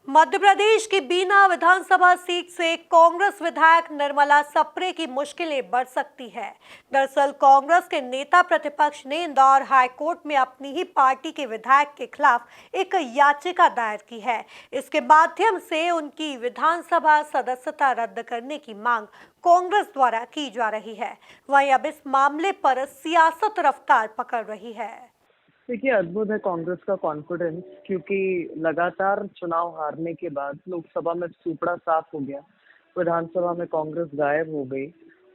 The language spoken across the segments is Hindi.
मध्य प्रदेश की बीना विधानसभा सीट से कांग्रेस विधायक निर्मला सप्रे की मुश्किलें बढ़ सकती है। दरअसल कांग्रेस के नेता प्रतिपक्ष ने इंदौर हाईकोर्ट में अपनी ही पार्टी के विधायक के खिलाफ एक याचिका दायर की है। इसके माध्यम से उनकी विधानसभा सदस्यता रद्द करने की मांग कांग्रेस द्वारा की जा रही है। वहीं अब इस मामले पर सियासत रफ्तार पकड़ रही है। देखिए, अद्भुत है कांग्रेस का कॉन्फिडेंस, क्योंकि लगातार चुनाव हारने के बाद लोकसभा में सूपड़ा साफ हो गया, विधानसभा में कांग्रेस गायब हो गई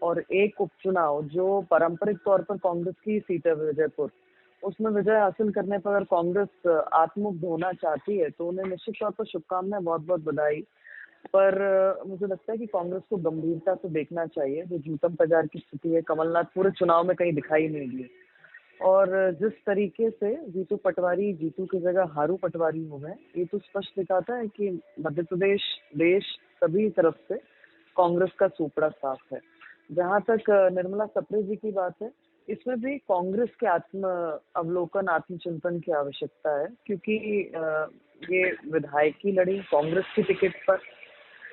और एक उपचुनाव जो पारंपरिक तौर पर कांग्रेस की सीट है विजयपुर, उसमें विजय हासिल करने पर अगर कांग्रेस आत्ममुक्त होना चाहती है तो उन्हें निश्चित तौर पर शुभकामनाएं, बहुत बहुत बधाई। पर मुझे लगता है कि कांग्रेस को गंभीरता से देखना चाहिए। जो जूतम बाजार की स्थिति है, कमलनाथ पूरे चुनाव में कहीं दिखाई नहीं दिए और जिस तरीके से जीतू पटवारी जीतू की जगह हारू पटवारी हो गए, ये तो स्पष्ट दिखाता है कि मध्य प्रदेश, देश, सभी तरफ से कांग्रेस का सूपड़ा साफ है। जहां तक निर्मला सप्रे जी की बात है, इसमें भी कांग्रेस के आत्म अवलोकन, आत्मचिंतन की आवश्यकता है, क्योंकि ये विधायकी लड़ी कांग्रेस की टिकट पर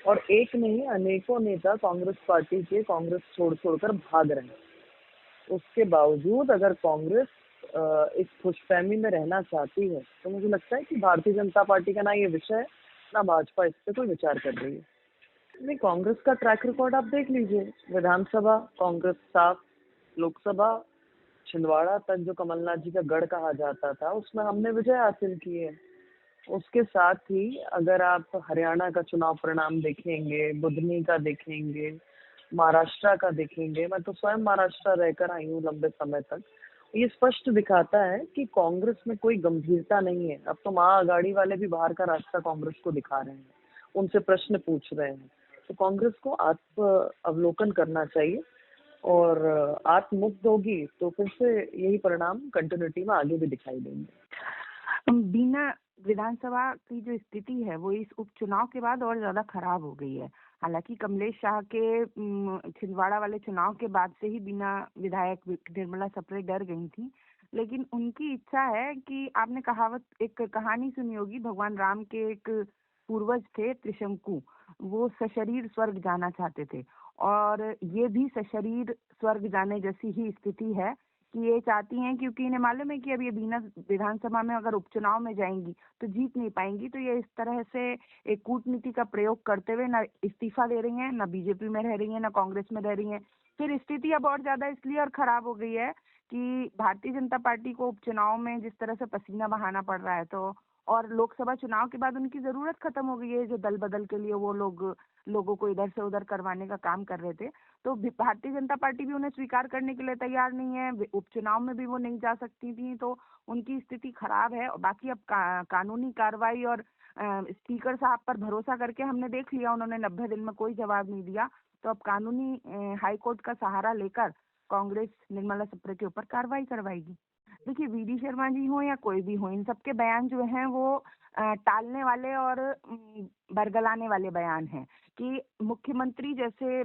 और एक नहीं अनेकों नेता कांग्रेस पार्टी के कांग्रेस छोड़कर भाग रहे हैं। उसके बावजूद अगर कांग्रेस इस खुशफहमी में रहना चाहती है तो मुझे लगता है कि भारतीय जनता पार्टी का ना ये विषय है, ना भाजपा इस पे कोई विचार कर रही है। नहीं, कांग्रेस का ट्रैक रिकॉर्ड आप देख लीजिए। विधानसभा कांग्रेस साफ, लोकसभा छिंदवाड़ा तक जो कमलनाथ जी का गढ़ कहा जाता था, उसमें हमने विजय हासिल की है। उसके साथ ही अगर आप हरियाणा का चुनाव परिणाम देखेंगे, बुधनी का देखेंगे, महाराष्ट्र का देखेंगे, मैं तो स्वयं महाराष्ट्र रहकर आई हूँ लंबे समय तक, ये स्पष्ट दिखाता है कि कांग्रेस में कोई गंभीरता नहीं है। अब तो महाअघाड़ी वाले भी बाहर का रास्ता कांग्रेस को दिखा रहे हैं, उनसे प्रश्न पूछ रहे हैं। तो कांग्रेस को आत्म अवलोकन करना चाहिए और आत्ममुक्त होगी तो फिर से यही परिणाम कंटिन्यूटी में आगे भी दिखाई देंगे। बीना विधानसभा की जो स्थिति है वो इस उपचुनाव के बाद और ज्यादा खराब हो गई है। हालांकि कमलेश शाह के छिंदवाड़ा वाले चुनाव के बाद से ही बीना विधायक निर्मला सप्रे डर गई थी, लेकिन उनकी इच्छा है कि आपने एक कहानी सुनी होगी, भगवान राम के एक पूर्वज थे त्रिशंकु, वो सशरीर स्वर्ग जाना चाहते थे और ये भी सशरीर स्वर्ग जाने जैसी ही स्थिति है कि ये चाहती हैं, क्योंकि इन्हें मालूम है कि अब ये बीना विधानसभा में अगर उपचुनाव में जाएंगी तो जीत नहीं पाएंगी, तो ये इस तरह से एक कूटनीति का प्रयोग करते हुए ना इस्तीफा दे रही हैं, ना बीजेपी में रह रही हैं, ना कांग्रेस में रह रही हैं। फिर स्थिति अब और ज्यादा इसलिए और खराब हो गई है कि भारतीय जनता पार्टी को उपचुनाव में जिस तरह से पसीना बहाना पड़ रहा है, तो और लोकसभा चुनाव के बाद उनकी जरूरत खत्म हो गई है। जो दल बदल के लिए वो लोगों को इधर से उधर करवाने का काम कर रहे थे, तो भारतीय जनता पार्टी भी उन्हें स्वीकार करने के लिए तैयार नहीं है। उपचुनाव में भी वो नहीं जा सकती थी, तो उनकी स्थिति खराब है। और बाकी अब कानूनी कार्रवाई और स्पीकर साहब पर भरोसा करके हमने देख लिया, उन्होंने 90 दिन में कोई जवाब नहीं दिया, तो अब कानूनी हाई कोर्ट का सहारा लेकर कांग्रेस निर्मला सप्रे के ऊपर कार्रवाई करवाएगी। देखिए, वीडी शर्मा जी हो या कोई भी हो, इन सबके बयान जो हैं वो टालने वाले और बरगलाने वाले बयान हैं कि मुख्यमंत्री जैसे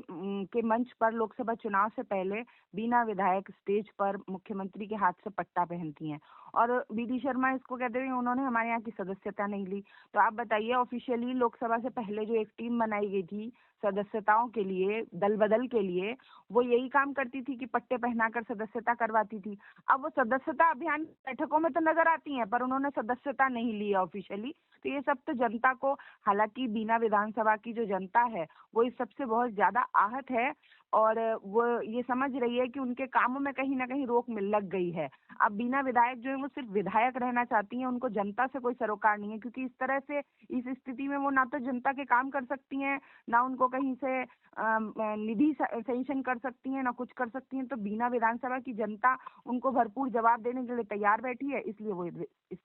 के मंच पर लोकसभा चुनाव से पहले बीना विधायक स्टेज पर मुख्यमंत्री के हाथ से पट्टा पहनती हैं और वीडी शर्मा इसको कहते हैं उन्होंने हमारे यहाँ की सदस्यता नहीं ली। तो आप बताइए, ऑफिशियली लोकसभा से पहले जो एक टीम बनाई गई थी सदस्यताओं के लिए, दल बदल के लिए, वो यही काम करती थी कि पट्टे पहनाकर सदस्यता करवाती थी। अब वो सदस्यता अभियान बैठकों में तो नजर आती हैं, पर उन्होंने सदस्यता नहीं ली है ऑफिशियली। तो ये सब तो जनता को, हालांकि बीना विधानसभा की जो जनता है वो इस सबसे बहुत ज्यादा आहत है और वो ये समझ रही है कि उनके कामों में कहीं ना कहीं रोक मिल लग गई है। अब बीना विधायक जो है वो सिर्फ विधायक रहना चाहती हैं, उनको जनता से कोई सरोकार नहीं है, क्योंकि इस तरह से इस स्थिति में वो ना तो जनता के काम कर सकती हैं, ना उनको कहीं से निधि सैंक्शन कर सकती हैं, ना कुछ कर सकती हैं। तो बीना विधानसभा की जनता उनको भरपूर जवाब देने के लिए तैयार बैठी है, इसलिए वो